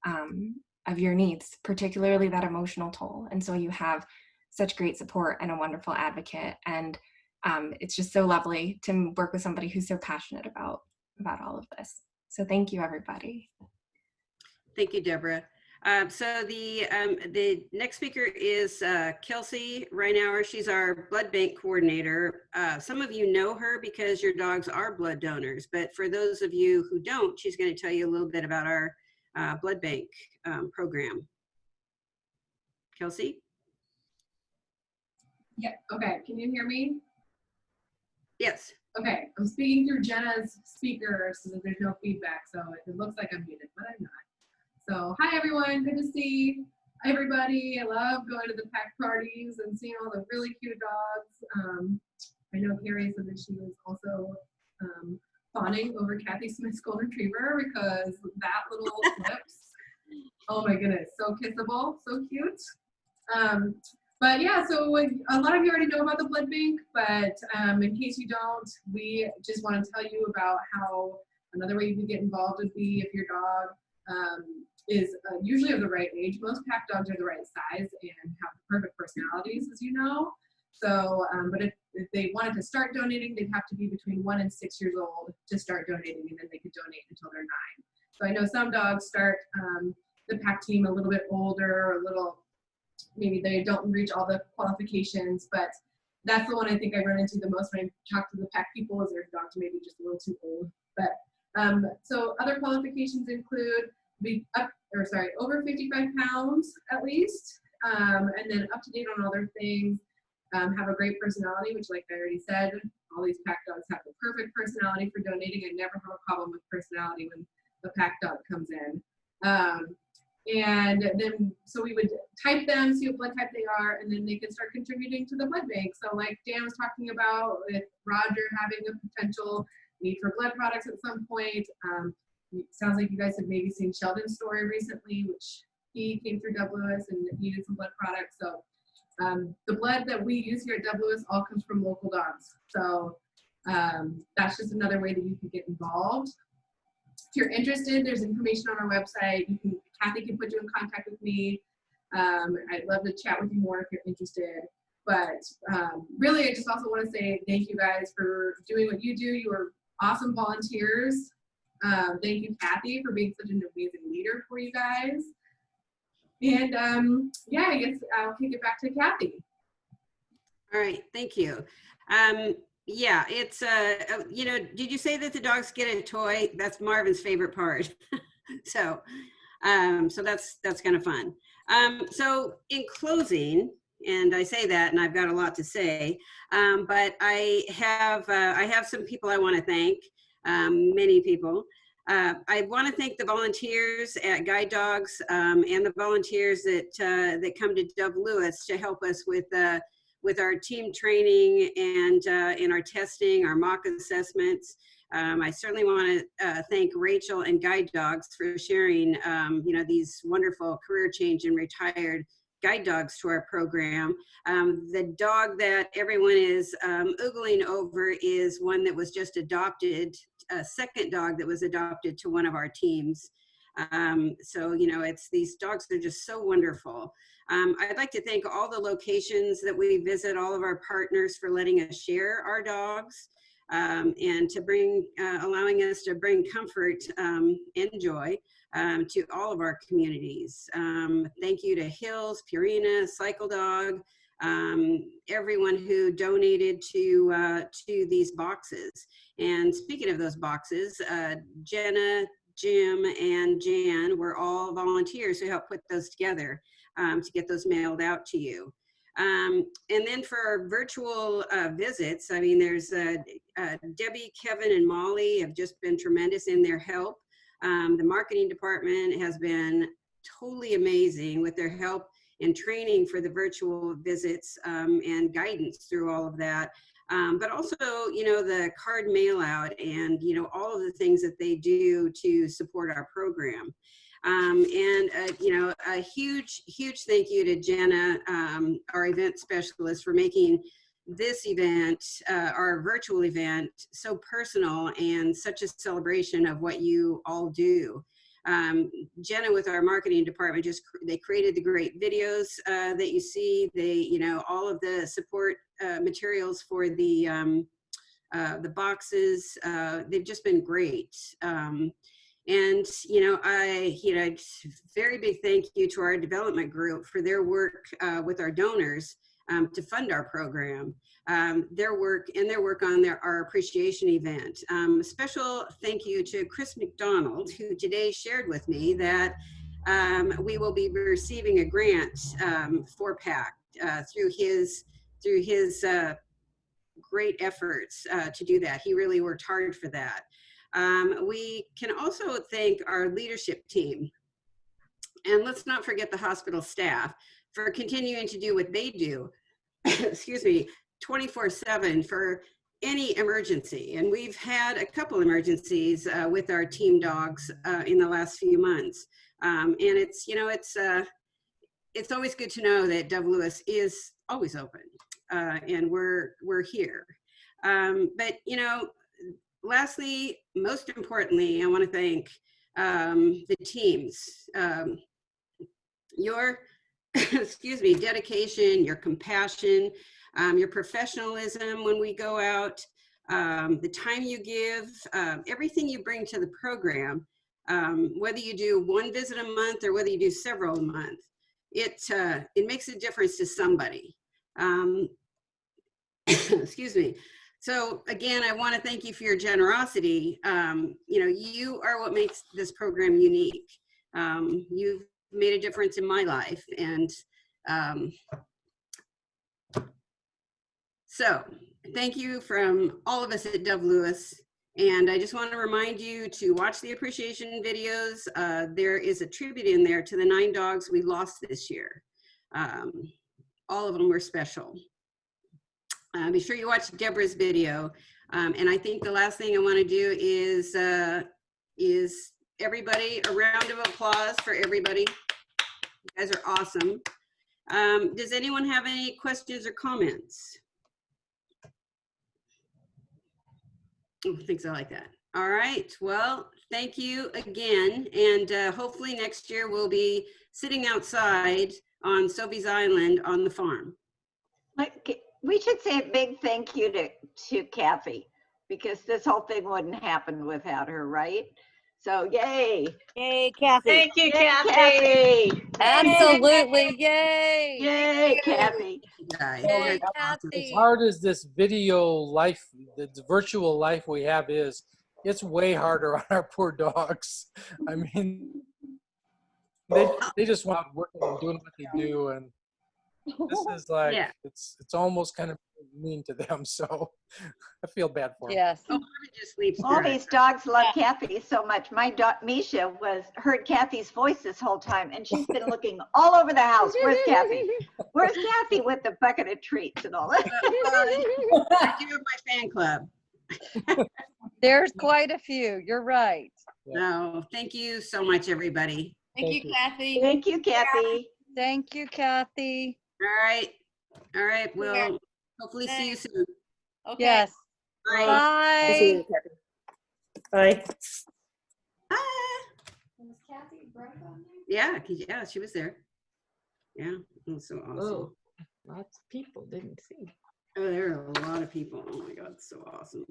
of your needs, particularly that emotional toll. And so you have such great support and a wonderful advocate. And it's just so lovely to work with somebody who's so passionate about all of this. So thank you, everybody. Thank you, Deborah. So the next speaker is Kelsey Reinauer. She's our blood bank coordinator. Some of you know her because your dogs are blood donors, but for those of you who don't, she's going to tell you a little bit about our blood bank program. Kelsey? Yeah, okay, can you hear me? Yes. Okay, I'm speaking through Jenna's speaker so that there's no feedback, so it looks like I'm muted, but I'm not. So, hi everyone, good to see everybody. I love going to the PACTT parties and seeing all the really cute dogs. I know Carrie said that she was also fawning over Kathy Smith's golden retriever because that little lips, oh my goodness, so kissable, so cute. But yeah, so a lot of you already know about the blood bank, but in case you don't, we just want to tell you about how another way you can get involved would be if your dog is usually of the right age. Most PACTT dogs are the right size and have the perfect personalities, as you know. So, but if they wanted to start donating, they'd have to be between 1 and 6 years old to start donating, and then they could donate until they're 9. So I know some dogs start the PACTT team a little bit older, a little, maybe they don't reach all the qualifications, but that's the one I think I run into the most when I talk to the PACTT people, is their dogs maybe just a little too old. But so other qualifications include over 55 pounds at least, and then up to date on other things, have a great personality, which, like I already said, all these PACTT dogs have the perfect personality for donating. I never have a problem with personality when the PACTT dog comes in. And then, so we would type them, see what blood type they are, and then they can start contributing to the blood bank. So like Dan was talking about with Roger having a potential need for blood products at some point. It sounds like you guys have maybe seen Sheldon's story recently, which he came through Dub Lewis and needed some blood products. So the blood that we use here at Dub Lewis all comes from local dogs. So that's just another way that you can get involved. If you're interested, there's information on our website. Kathy can put you in contact with me. I'd love to chat with you more if you're interested. But really, I just also want to say thank you guys for doing what you do. You are awesome volunteers. Thank you, Kathy, for being such an amazing leader for you guys. And yeah, I guess I'll kick it back to Kathy. All right, thank you. Yeah, it's, you know, did you say that the dogs get a toy? That's Marvin's favorite part. So that's kind of fun. So in closing, and I say that, and I've got a lot to say, but I have some people I want to thank, many people. I want to thank the volunteers at Guide Dogs and the volunteers that come to Dub Lewis to help us with our team training and in our testing, our mock assessments. I certainly want to thank Rachel and Guide Dogs for sharing, you know, these wonderful career change and retired guide dogs to our program. The dog that everyone is oogling over is one that was just adopted, a second dog that was adopted to one of our teams. So, you know, these dogs are just so wonderful. I'd like to thank all the locations that we visit, all of our partners for letting us share our dogs and to allowing us to bring comfort and joy to all of our communities. Thank you to Hills, Purina, Cycle Dog, everyone who donated to these boxes. And speaking of those boxes, Jenna, Jim, and Jan were all volunteers who helped put those together to get those mailed out to you. And then for our virtual visits, I mean, there's Debbie, Kevin, and Molly have just been tremendous in their help. The marketing department has been totally amazing with their help and training for the virtual visits and guidance through all of that. But also, you know, the card mail out and, you know, all of the things that they do to support our program. You know, a huge thank you to Jenna, our event specialist, for making this event, our virtual event, so personal and such a celebration of what you all do. Jenna with our marketing department, they created the great videos that you see. They, you know, all of the support materials for the boxes, they've just been great. And, you know, very big thank you to our development group for their work with our donors to fund our program. Their work on our appreciation event. Special thank you to Chris McDonald, who today shared with me that we will be receiving a grant for PACTT through his great efforts to do that. He really worked hard for that. We can also thank our leadership team. And let's not forget the hospital staff for continuing to do what they do, excuse me, 24/7 for any emergency. And we've had a couple emergencies with our team dogs in the last few months. And it's, you know, it's always good to know that Dove Lewis is always open and we're here. But, you know, lastly, most importantly, I want to thank the teams. Your, excuse me, dedication, your compassion, your professionalism when we go out, the time you give, everything you bring to the program, whether you do one visit a month or whether you do several a month, it makes a difference to somebody. Excuse me. So again, I want to thank you for your generosity. You know, you are what makes this program unique. You've made a difference in my life. And so thank you from all of us at Dove Lewis. And I just want to remind you to watch the appreciation videos. There is a tribute in there to the 9 dogs we lost this year. All of them were special. Be sure you watch Deborah's video. And I think the last thing I want to do is everybody, a round of applause for everybody. You guys are awesome. Does anyone have any questions or comments? Oh, thanks, I like that. All right, well, thank you again. And hopefully next year we'll be sitting outside on Sophie's Island on the farm. We should say a big thank you to Kathy, because this whole thing wouldn't happen without her, right? So yay. Yay, Kathy. Thank you, Yay, Kathy. Absolutely. Yay. Yay, Kathy. Yay, As hard as this video life, the virtual life we have is, it's way harder on our poor dogs. I mean, they just want working and doing what they do, and this is like, Yeah. it's almost kind of mean to them, so I feel bad for them. Yes. All these dogs love Kathy so much. My dog Misha heard Kathy's voice this whole time, and she's been looking all over the house. Where's Kathy? Where's Kathy with the bucket of treats and all that? I do have my fan club. There's quite a few. You're right. No, thank you so much, everybody. Thank you, Kathy. Thank you, Kathy. Thank you, Kathy. All right. All right. We'll hopefully see you soon. Okay. Yes. Bye. Bye. Bye. Was Kathy Brett on there? Yeah, she was there. Yeah, it was so awesome. Oh, lots of people didn't see. Oh, there are a lot of people. Oh my God, it's so awesome.